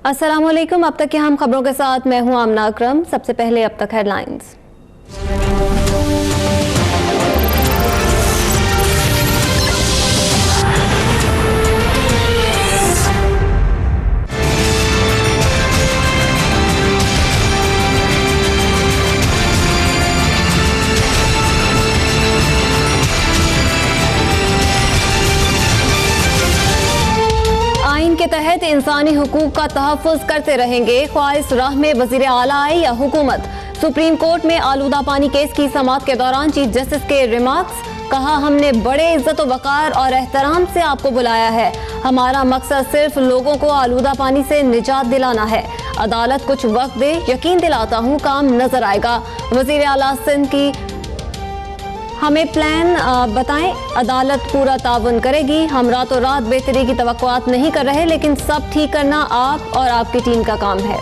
अस्सलामुअलैकुम। अब तक की हम खबरों के साथ मैं हूं आमना अकरम। सबसे पहले अब तक हेडलाइंस। के तहत इंसानी हुकूक का तहफ़्फ़ुज़ करते रहेंगे, ख्वाह इस राह में वज़ीर आला आए या हुकूमत। सुप्रीम कोर्ट में आलूदा पानी केस की समाअत के दौरान चीफ जस्टिस के रिमार्क्स। कहा, हमने बड़े इज्जत वक़ार और एहतराम से आपको बुलाया है। हमारा मकसद सिर्फ लोगों को आलूदा पानी से निजात दिलाना है। अदालत कुछ वक्त दे, यकीन दिलाता हूँ काम नजर आएगा। वज़ीर आला सिंध की हमें प्लान बताएं, अदालत पूरा ताउन करेगी। हम रातों रात बेहतरी की तवक्कुआत नहीं कर रहे, लेकिन सब ठीक करना आप और आपकी टीम का काम है।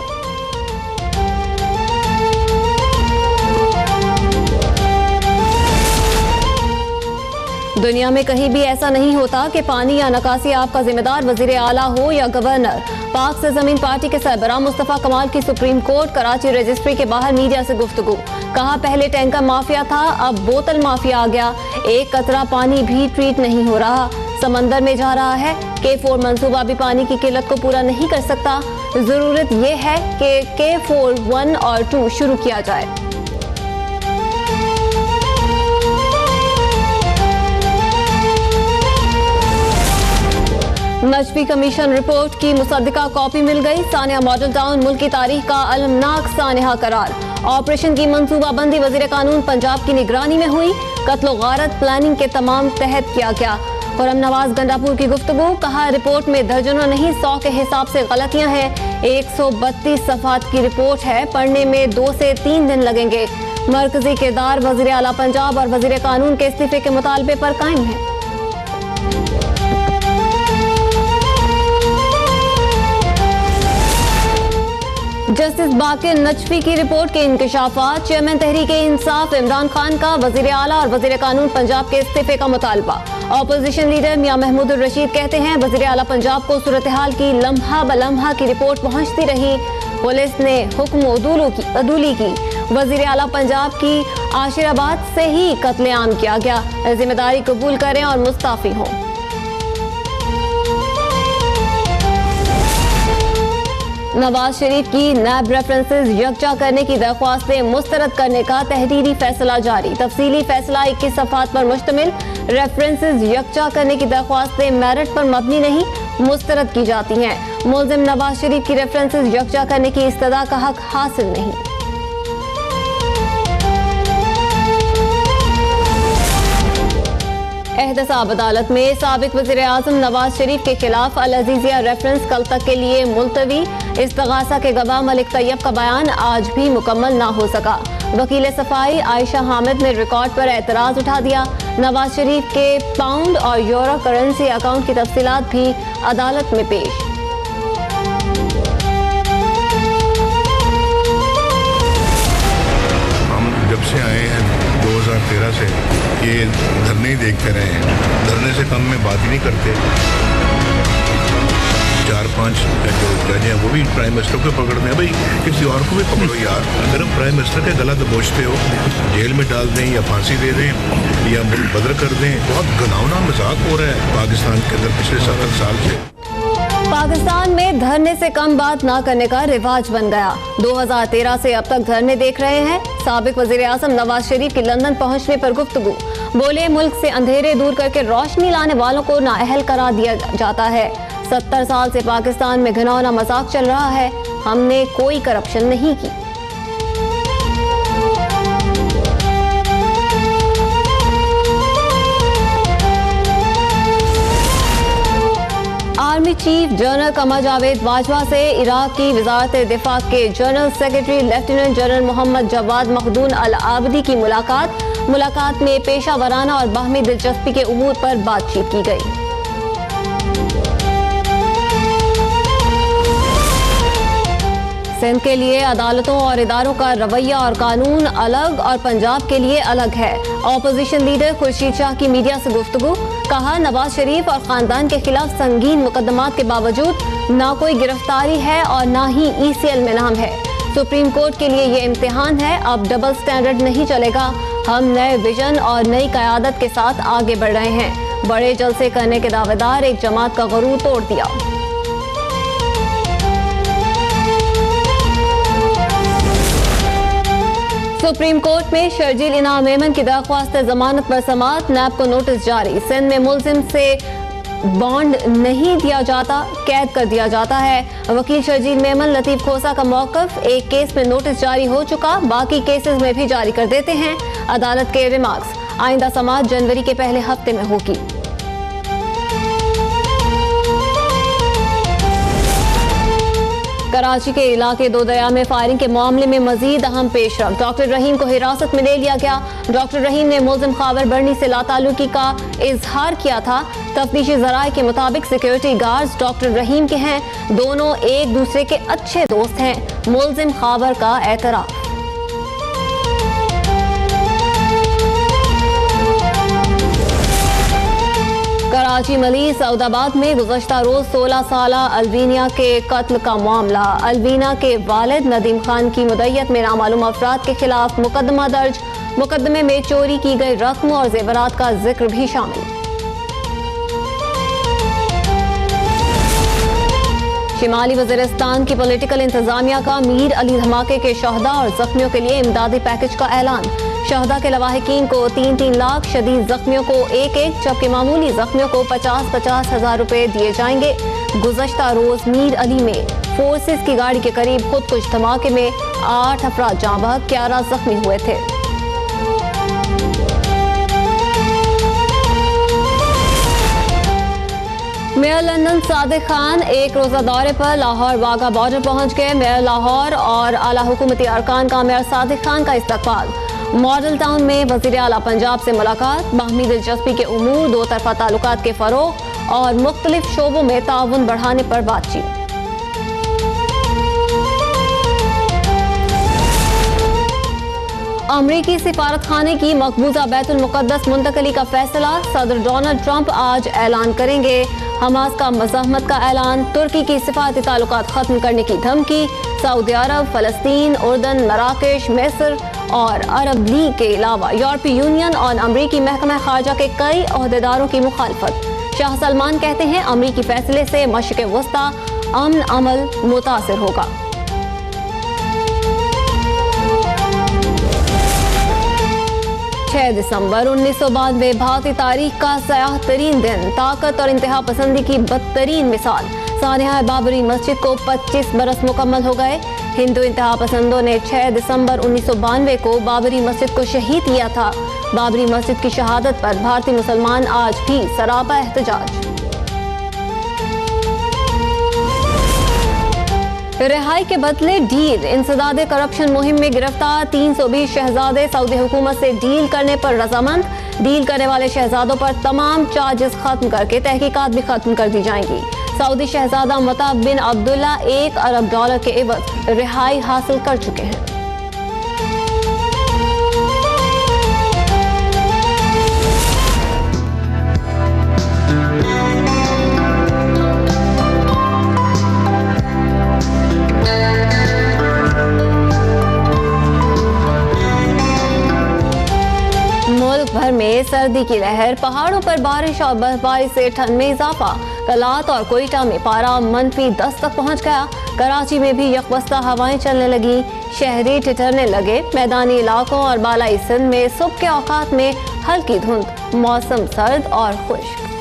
दुनिया में कहीं भी ऐसा नहीं होता कि पानी या नकासी आपका जिम्मेदार वजीर आला हो या गवर्नर। पाक से जमीन पार्टी के सरबराह मुस्तफा कमाल की सुप्रीम कोर्ट कराची रजिस्ट्री के बाहर मीडिया से गुफ्तगू। कहा, पहले टैंकर माफिया था, अब बोतल माफिया आ गया। एक कतरा पानी भी ट्रीट नहीं हो रहा, समंदर में जा रहा है। K4 मंसूबा भी पानी की किल्लत को पूरा नहीं कर सकता। जरूरत यह है कि K4 1 और 2 शुरू किया जाए। नजफी कमीशन रिपोर्ट की मुसद्दिका कॉपी मिल गई। सानिया मॉडल टाउन मुल्क की तारीख का अलमनाक सानिहा करार। ऑपरेशन की मंसूबाबंदी वजीर कानून पंजाब की निगरानी में हुई। कत्ल गारत प्लानिंग के तमाम तहत किया गया। खुर्रम नवाज गंडापुर की गुफ्तगू। कहा, रिपोर्ट में दर्जनों नहीं 100 के हिसाब से गलतियां हैं। 132 सफ़हात की रिपोर्ट है, पढ़ने में 2 से 3 दिन लगेंगे। मरकजी किरदार वजीर आला पंजाब और वजीर कानून के इस्तीफे के मुतालबे पर कायम है। जस्टिस बाकिर नजफी की रिपोर्ट के इंकशाफात। चेयरमैन तहरीक-ए-इंसाफ इमरान खान का वजीर आला और वजीर कानून पंजाब के इस्तीफे का मुतालबा। ऑपोजिशन लीडर मियां महमूद रशीद कहते हैं, वजीर आला पंजाब को सूरत हाल की लम्हा ब लम्हा की रिपोर्ट पहुंचती रही। पुलिस ने हुक्म अदूली की। वजीर आला पंजाब की आशिराबाद से ही कत्लेआम किया गया। जिम्मेदारी कबूल करें और मुस्ताफी हों। नवाज शरीफ की नैब रेफरेंसेस यकजा करने की दरख्वास्तें मुस्तरद करने का तहरीरी फैसला जारी। तफसीली फैसला 21 सफ़हात पर मुश्तमिल। रेफरेंसेस यकजा करने की दरख्वास्तें मेरिट पर मबनी नहीं, मुस्तरद की जाती हैं। मुल्जिम नवाज शरीफ की रेफरेंसेस यकजा करने की इस्तदा का हक हासिल नहीं। एहतसाब अदालत में साबिक वज़ीर आज़म नवाज शरीफ के खिलाफ अल अजीजिया रेफरेंस कल तक के लिए मुलतवी। इस्तगासा के गवाह मलिक तैयब का बयान आज भी मुकम्मल ना हो सका। वकील सफाई आयशा हामिद ने रिकॉर्ड पर एतराज उठा दिया। नवाज शरीफ के पाउंड और यूरो करेंसी अकाउंट की तफसीलात भी अदालत में पेश। हम जब से आए हैं 2013 से ये धरने ही देखते रहे हैं। धरने से कम में बात ही नहीं करते। 4-5 जो जज हैं वो भी प्राइम मिनिस्टर को पकड़ते हैं। भाई किसी और को भी पकड़ो यार। अगर हम प्राइम मिनिस्टर के गला दबोचते हो, जेल में डाल दें या फांसी दे दें या मुल्क बदर कर दें, बहुत घिनौना मजाक हो रहा है पाकिस्तान के अंदर पिछले 70 साल से। पाकिस्तान में धरने से कम बात ना करने का रिवाज बन गया। 2013 से अब तक धरने देख रहे हैं। साबिक वजीर आज़म नवाज शरीफ की लंदन पहुंचने पर गुफ्तगू। बोले, मुल्क से अंधेरे दूर करके रोशनी लाने वालों को नाअहल करार दिया जाता है। 70 साल से पाकिस्तान में घिनौना मजाक चल रहा है। हमने कोई करप्शन नहीं की। Army chief general Qamar Javed Bajwa से इराक की वजारत दिफा के general secretary lieutenant general Mohammed Jawad Makhdoon al Abdi की मुलाकात में पेशा वराना और बाहमी दिलचस्पी के उमूर पर बातचीत की गई। सिंध के लिए अदालतों और इदारों का रवैया और कानून अलग और पंजाब के लिए अलग है। ऑपोजिशन लीडर खुर्शीद शाह की मीडिया से गुफ्तगू। कहा, नवाज शरीफ और खानदान के खिलाफ संगीन मुकदमात के बावजूद ना कोई गिरफ्तारी है और ना ही ECL में नाम है। सुप्रीम कोर्ट के लिए ये इम्तिहान है, अब डबल स्टैंडर्ड नहीं चलेगा। हम नए विजन और नई क़यादत के साथ आगे बढ़ रहे हैं। बड़े जलसे करने के दावेदार एक जमात का गुरूर तोड़ दिया। सुप्रीम कोर्ट में शर्जील इनाम मेमन की दरख्वास्त जमानत पर समाअत, नैब को नोटिस जारी। सिंध में मुलजिम से बॉन्ड नहीं दिया जाता, कैद कर दिया जाता है। वकील शर्जील मेमन लतीफ खोसा का मौकफ, एक केस में नोटिस जारी हो चुका, बाकी केसेस में भी जारी कर देते हैं। अदालत के रिमार्क्स, आइंदा समाअत जनवरी के पहले हफ्ते में होगी। कराची के इलाके दो दरिया में फायरिंग के मामले में मजीद अहम पेशरफ, डॉक्टर रहीम को हिरासत में ले लिया गया। डॉक्टर रहीम ने मुलजिम खावर बर्नी से लाताल्लुकी का इजहार किया था। तफ्तीशी जराये के मुताबिक सिक्योरिटी गार्ड्स डॉक्टर रहीम के हैं, दोनों एक दूसरे के अच्छे दोस्त हैं। मुलजिम खावर का एतराफ। कराची मली सऊदाबाद में गुज़श्ता रोज 16 साला अलवीना के कत्ल का मामला। अलवीना के वालिद नदीम खान की मुद्दत में नामालूम अफराद के खिलाफ मुकदमा दर्ज। मुकदमे में चोरी की गई रकम और जेवरात का जिक्र भी शामिल। शिमाली वज़ीरिस्तान की पॉलिटिकल इंतजामिया का मीर अली धमाके के शहदा और जख्मियों के लिए इमदादी पैकेज का ऐलान। शहदा के लवाहिकीन को 3-3 लाख, शदीद जख्मियों को 1-1, जबकि मामूली जख्मियों को 50-50 हजार रुपए दिए जाएंगे। गुज़श्ता रोज मीर अली में फोर्सेस की गाड़ी के करीब खुदकुश धमाके में 8 अफराद जाँ बहक, 11 जख्मी हुए थे। मेयर लंदन सादिक खान एक रोजा दौरे पर लाहौर वाघा बॉर्डर पहुंच गए। मेयर लाहौर और आला हुकूमती अरकान का मेयर सादिक खान का इस्तकबाल। मॉडल टाउन में वज़ीर आला पंजाब से मुलाकात, बाहमी दिलचस्पी के उमूर, दो तरफा ताल्लुकात के फरोग और मुख्तलिफ शोबों में ताउन बढ़ाने पर बातचीत। अमरीकी सिफारत खाने की मकबूजा बैतुल मुक़द्दस मुंतकली का फैसला सदर डोनाल्ड ट्रंप आज ऐलान करेंगे। हमास का मज़ाहमत का ऐलान, तुर्की की सिफारती ताल्लुकात खत्म करने की धमकी। सऊदी अरब, फ़लस्तीन, उर्दन, मराकेश, मिस्र और अरब लीग के अलावा यूरोपीय यूनियन और अमरीकी महकमा खारजा के कई ओहदेदारों की मुखालफत। शाह सलमान कहते हैं अमरीकी फैसले से मशरिक़ वस्ता अमन अमल मुतासिर होगा। 6 दिसंबर 1992 भारतीय तारीख का सयाह तरीन दिन, ताकत और इंतहा पसंदी की बदतरीन मिसाल। सानिया बाबरी मस्जिद को 25 बरस मुकम्मल हो गए। हिंदू इंतहा पसंदों ने 6 दिसंबर 1992 को बाबरी मस्जिद को शहीद किया था। बाबरी मस्जिद की शहादत पर भारतीय मुसलमान आज भी सरापा एहतजाज। रिहाई के बदले डील, इंसदादे करप्शन मुहिम में गिरफ्तार 320 शहजादे सऊदी हुकूमत से डील करने पर रजामंद। डील करने वाले शहजादों पर तमाम चार्जेस खत्म करके तहकीकात भी खत्म कर दी जाएंगी। सऊदी शहजादा मुताब बिन अब्दुल्ला $1 अरब के एवज रिहाई हासिल कर चुके हैं। मुल्क भर में सर्दी की लहर, पहाड़ों पर बारिश और बर्फबारी से ठंड में इजाफा। कलात और कोयटा में पारा -10 तक पहुंच गया। कराची में भी यकबस्ता हवाएं चलने लगी, शहरी ठिठुरने लगे। मैदानी इलाकों और बालाई सिंध में सुबह के औकात में हल्की धुंध, मौसम सर्द और खुश्क।